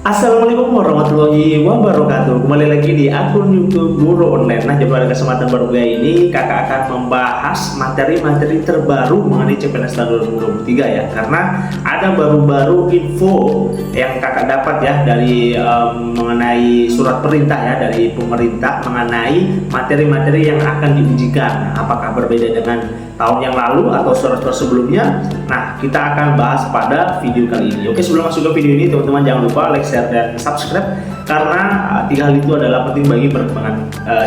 Assalamualaikum warahmatullahi wabarakatuh. Kembali lagi di akun YouTube Guru Online. Nah, pada kesempatan baru ini kakak akan membahas materi-materi terbaru mengenai CPNS tahun 2023 ya. Karena ada baru-baru info yang kakak dapat ya dari mengenai surat perintah ya dari pemerintah mengenai materi-materi yang akan diujikan. Apakah berbeda dengan tahun yang lalu atau surat-surat sebelumnya? Nah, kita akan bahas pada video kali ini. Oke, sebelum masuk ke video ini, teman-teman jangan lupa like, share, dan subscribe karena tiga hal itu adalah penting bagi perkembangan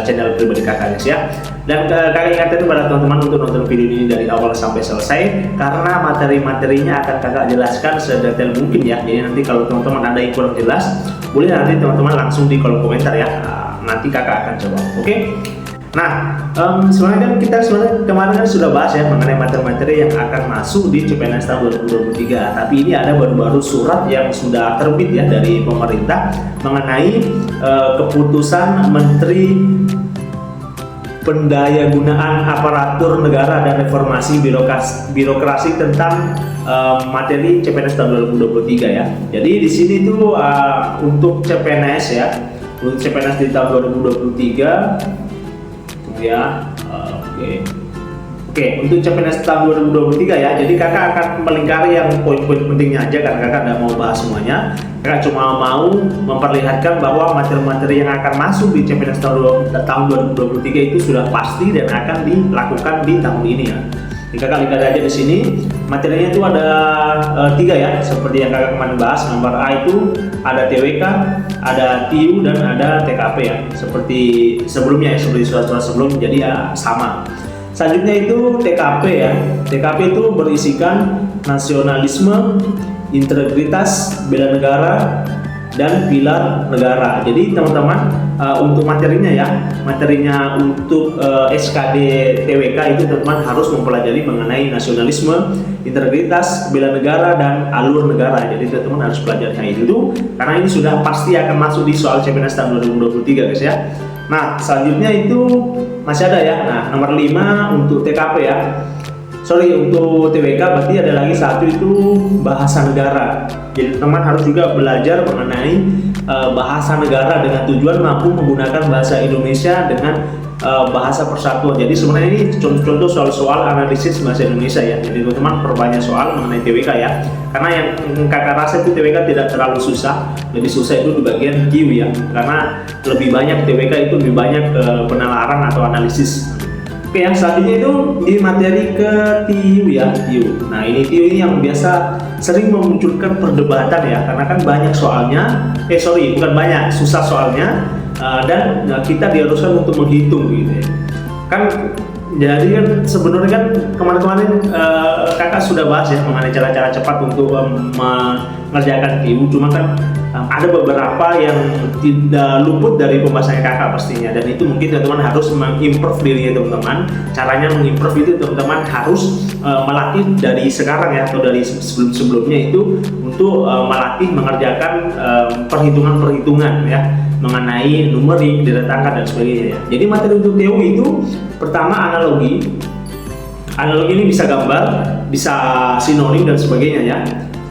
channel pribadi kakak guys ya. Dan kakak ingatkan kepada teman-teman untuk nonton video ini dari awal sampai selesai karena materi-materinya akan kakak jelaskan sedetail mungkin ya. Jadi nanti kalau teman-teman ada yang kurang jelas, boleh nanti teman-teman langsung di kolom komentar ya. Nanti kakak akan coba. Oke. Nah, sebenarnya kan kita kemarin kan sudah bahas ya mengenai materi-materi yang akan masuk di CPNS tahun 2023. Tapi ini ada baru-baru surat yang sudah terbit ya dari pemerintah mengenai keputusan Menteri Pendayagunaan Aparatur Negara dan Reformasi Birokrasi tentang materi CPNS tahun 2023 ya. Jadi di sini tuh untuk CPNS ya, untuk CPNS di tahun 2023 ya. Oke, untuk CPNS tahun 2023 ya. Jadi kakak akan melingkari yang poin-poin pentingnya aja karena kakak tidak mau bahas semuanya. Kakak cuma mau memperlihatkan bahwa materi-materi yang akan masuk di CPNS tahun 2023 itu sudah pasti dan akan dilakukan di tahun ini ya. Jadi kakak lihat aja di sini materinya itu ada tiga ya, seperti yang kakak kemarin bahas. Nomor A itu ada TWK, ada TIU, dan ada TKP ya, seperti sebelumnya ya, seperti surat-surat sebelum, jadi ya sama. Selanjutnya itu TKP ya. TKP itu berisikan nasionalisme, integritas, bela negara, dan pilar negara. Jadi teman-teman untuk materinya untuk SKD TWK itu teman-teman harus mempelajari mengenai nasionalisme, integritas, bela negara, dan alur negara. Jadi teman-teman harus pelajari itu karena ini sudah pasti akan masuk di soal CPNS tahun 2023 guys ya. Nah, selanjutnya itu masih ada ya. Nah, nomor 5 untuk TKP ya. Untuk TWK berarti ada lagi satu itu bahasa negara. Jadi teman harus juga belajar mengenai bahasa negara dengan tujuan mampu menggunakan bahasa Indonesia dengan bahasa persatuan. Jadi sebenarnya ini contoh-contoh soal-soal analisis bahasa Indonesia ya. Jadi teman-teman perbanyak soal mengenai TWK ya. Karena yang kakak rasa itu TWK tidak terlalu susah. Jadi susah itu di bagian TIU ya. Karena lebih banyak TWK itu lebih banyak penalaran atau analisis. Oke, yang selanjutnya itu di materi ke TIU ya, TIU. Nah, ini TIU ini yang biasa sering memunculkan perdebatan ya, karena kan banyak soalnya, bukan banyak, susah soalnya, dan kita diharuskan untuk menghitung gitu ya. Kan jadi kan sebenarnya kan kemarin-kemarin kakak sudah bahas ya mengenai cara-cara cepat untuk mengerjakan TIU, cuma kan ada beberapa yang tidak luput dari pembahasan kakak pastinya, dan itu mungkin teman-teman harus mengimprove dirinya teman-teman. Caranya mengimprove itu teman-teman harus melatih dari sekarang ya, atau dari sebelum-sebelumnya itu untuk melatih mengerjakan perhitungan-perhitungan ya mengenai numerik, deret angka, dan sebagainya ya. Jadi materi untuk TIU itu pertama analogi. Analogi ini bisa gambar, bisa sinonim, dan sebagainya ya.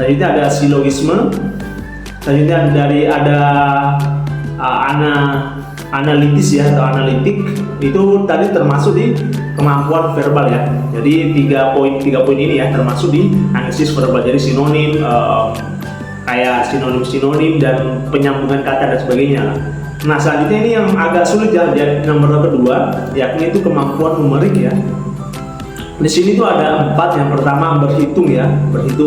Selanjutnya ada silogisme. Selanjutnya ada analitis ya, atau analitik. Itu tadi termasuk di kemampuan verbal ya. Jadi tiga poin ini ya termasuk di analisis verbal. Jadi sinonim, kayak sinonim dan penyambungan kata dan sebagainya. Nah, selanjutnya ini yang agak sulit ya, nomor kedua, yakni itu kemampuan numerik ya. Di sini tuh ada 4. Yang pertama berhitung ya,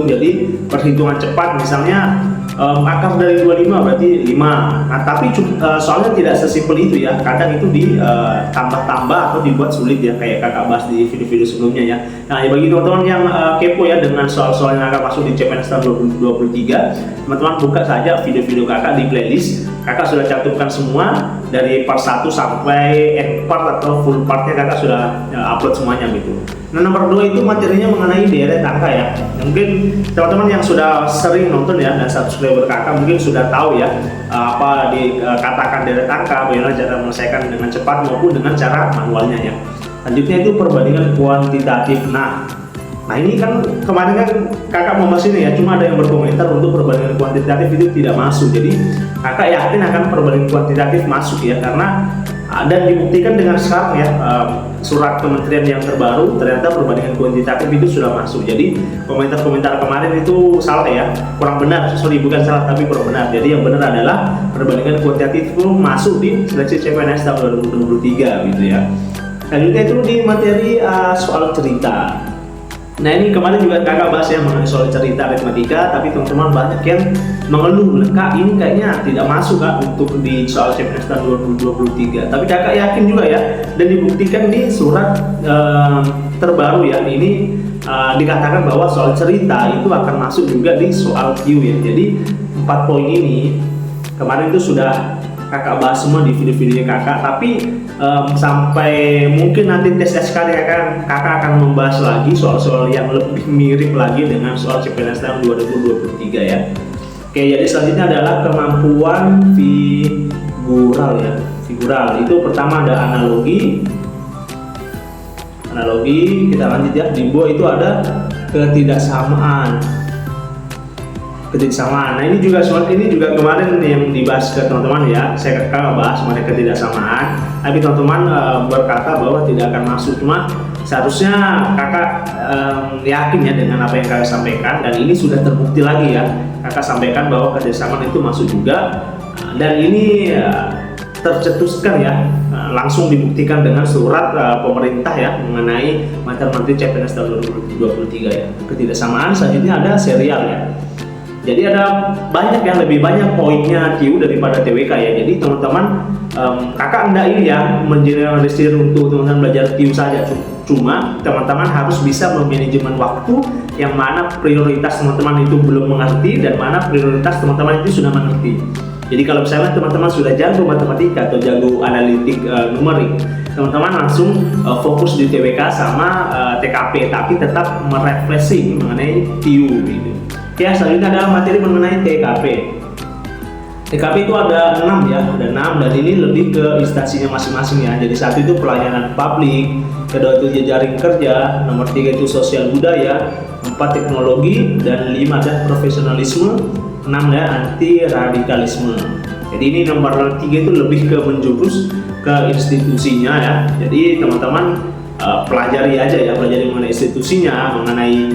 jadi perhitungan cepat, misalnya akar dari 25 berarti 5. Nah, tapi soalnya tidak sesimpel itu ya, kadang itu ditambah-tambah atau dibuat sulit ya, kayak kakak bahas di video-video sebelumnya ya. Nah, bagi teman-teman yang kepo ya dengan soal-soal yang akan masuk di CPNS tahun 2023, teman-teman buka saja video-video kakak di playlist. Kakak sudah cantumkan semua dari part 1 sampai end part atau full partnya, kakak sudah upload semuanya gitu. Nah, nomor 2 itu materinya mengenai deret angka ya. Mungkin teman-teman yang sudah sering nonton ya dan subscriber kakak mungkin sudah tahu ya apa dikatakan deret angka, bagaimana cara menyelesaikan dengan cepat maupun dengan cara manualnya ya. Selanjutnya itu perbandingan kuantitatif. Nah, Nah ini kan kemarin kan kakak membahas ini ya, cuma ada yang berkomentar untuk perbandingan kuantitatif itu tidak masuk. Jadi kakak yakin akan perbandingan kuantitatif masuk ya, karena dan dibuktikan dengan sekarang ya, surat kementerian yang terbaru ternyata perbandingan kuantitatif itu sudah masuk. Jadi komentar-komentar kemarin itu salah ya, kurang benar, bukan salah tapi kurang benar. Jadi yang benar adalah perbandingan kuantitatif itu masuk di seleksi CPNS tahun 2023 gitu ya. Selanjutnya itu di materi soal cerita. Nah ini kemarin juga kakak bahas ya mengenai soal cerita aritmatika, tapi teman-teman banyak yang mengeluh, kak ini kayaknya tidak masuk kak untuk di soal CPNS tahun 2023. Tapi kakak yakin juga ya, dan dibuktikan di surat terbaru ya, ini dikatakan bahwa soal cerita itu akan masuk juga di soal Q ya. Jadi 4 poin ini kemarin itu sudah kakak bahas semua di video-videonya kakak, tapi sampai mungkin nanti tes SK kakak akan membahas lagi soal-soal yang lebih mirip lagi dengan soal CPNS tahun 2023 ya. Oke, jadi selanjutnya adalah kemampuan figural ya. Figural itu pertama ada analogi, kita lanjut ya. Di bawah itu ada ketidaksamaan. Nah ini juga soal ini juga kemarin yang dibahas ke teman-teman ya, saya kakak bahas mengenai ketidaksamaan, tapi teman-teman berkata bahwa tidak akan masuk. Cuma seharusnya kakak yakin ya dengan apa yang kakak sampaikan, dan ini sudah terbukti lagi ya, kakak sampaikan bahwa ketidaksamaan itu masuk juga, dan ini tercetuskan ya, langsung dibuktikan dengan surat pemerintah ya mengenai materi CPNS tahun 2023 ya. Ketidaksamaan selanjutnya ada serial ya. Jadi ada banyak yang lebih banyak poinnya Q daripada TWK ya. Jadi teman-teman kakak enggak ini ya mengeneralisir untuk teman-teman belajar Q saja. Cuma teman-teman harus bisa memanajemen waktu, yang mana prioritas teman-teman itu belum mengerti dan mana prioritas teman-teman itu sudah mengerti. Jadi kalau misalnya teman-teman sudah jago matematika atau jago analitik numerik, teman-teman langsung fokus di TWK sama TKP, tapi tetap merefleksi mengenai Q gitu. Ya, selanjutnya adalah materi mengenai TKP. TKP itu ada 6 ya, ada 6, dan ini lebih ke instansinya masing-masing ya. Jadi satu itu pelayanan publik, kedua itu jejaring kerja, nomor 3 itu sosial budaya, 4 teknologi, dan 5 ada profesionalisme, 6 ada anti radikalisme. Jadi ini nomor 3 itu lebih ke menjurus ke institusinya ya. Jadi teman-teman pelajari aja ya, pelajari mengenai institusinya, mengenai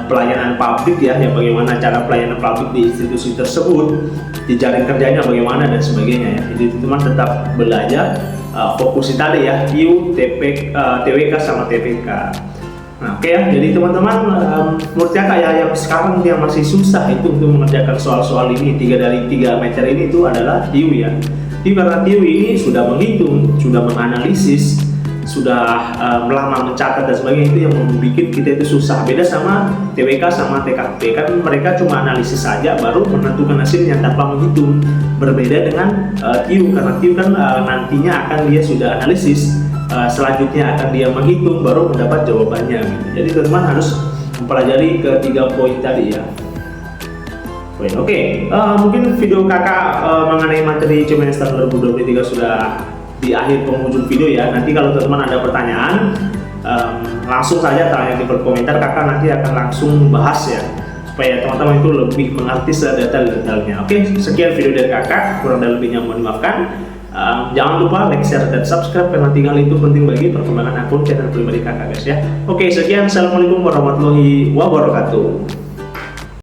pelayanan publik ya, yang bagaimana cara pelayanan publik di institusi tersebut, jejaring kerjanya bagaimana dan sebagainya ya. Jadi teman tetap belajar, fokus tadi ya, Q, TWK sama TPK. Nah, oke ya, jadi teman-teman menurut kakak ya, yang sekarang yang masih susah itu untuk mengerjakan soal-soal ini, 3 dari 3 materi ini itu adalah Q ya. Jadi karena Q ini sudah menghitung, sudah menganalisis, sudah lama mencatat dan sebagainya, itu yang membuat kita itu susah. Beda sama TWK sama TKP, kan mereka cuma analisis saja baru menentukan hasilnya tanpa menghitung. Berbeda dengan Q, karena Q kan nantinya akan dia sudah analisis, selanjutnya akan dia menghitung baru mendapat jawabannya gitu. Jadi teman-teman harus mempelajari ketiga poin tadi ya. Oke, mungkin video kakak mengenai materi CPNS tahun 2023 sudah di akhir penghujung video ya. Nanti kalau teman-teman ada pertanyaan, langsung saja tanya di kolom komentar, kakak nanti akan langsung bahas ya, supaya teman-teman itu lebih mengerti detail-detailnya. Oke, sekian video dari kakak, kurang dan lebihnya mohon dimaafkan. Jangan lupa like, share, dan subscribe, karena tinggal itu penting bagi perkembangan akun channel pribadi kakak guys ya. Oke, sekian, assalamualaikum warahmatullahi wabarakatuh.